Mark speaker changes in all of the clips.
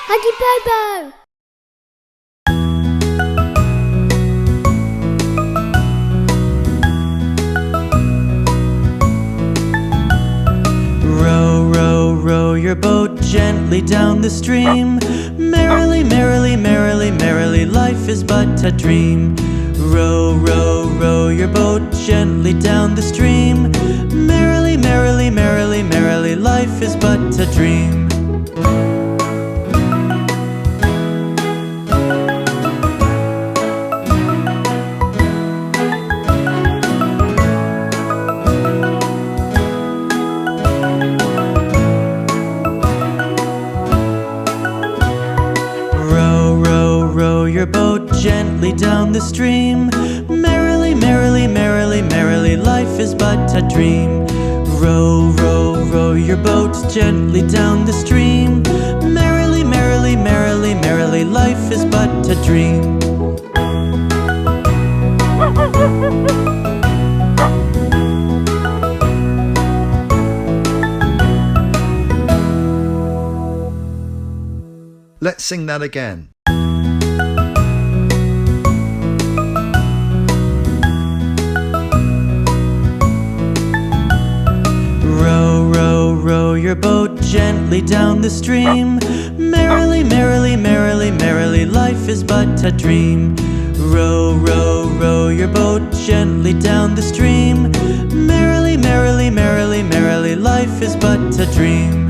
Speaker 1: HuggyBoBo!
Speaker 2: Row, row, row your boat gently down the stream. Merrily, merrily, merrily, merrily, life is but a dream. Row, row, row your boat gently down the stream. Merrily, merrily, merrily, merrily, life is but a dream. Your boat gently down the stream. Merrily, merrily, merrily, merrily, life is but a dream. Row, row, row your boat gently down the stream. Merrily, merrily, merrily, merrily, life is but a dream.
Speaker 3: Let's sing that again. Row your boat gently down the stream. Merrily, merrily, merrily, merrily, life is but a dream. Row, row, row your boat gently down the stream. Merrily, merrily, merrily, merrily, life is but a dream.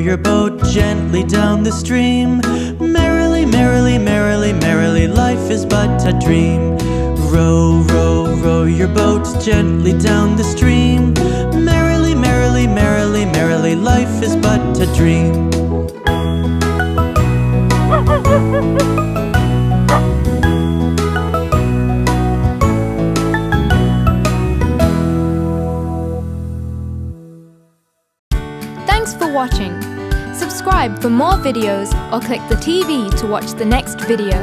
Speaker 3: Your boat gently down the stream. Merrily, merrily, merrily, merrily, life is but a dream. Row, row, row your boat gently down the stream. Merrily, merrily, merrily, merrily, life is but a dream.
Speaker 4: Thanks for watching. Subscribe for more videos or click the TV to watch the next video.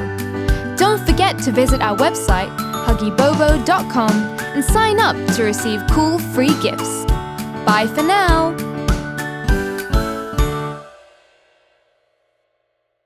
Speaker 4: Don't forget to visit our website HuggyBoBo.com and sign up to receive cool free gifts. Bye for now!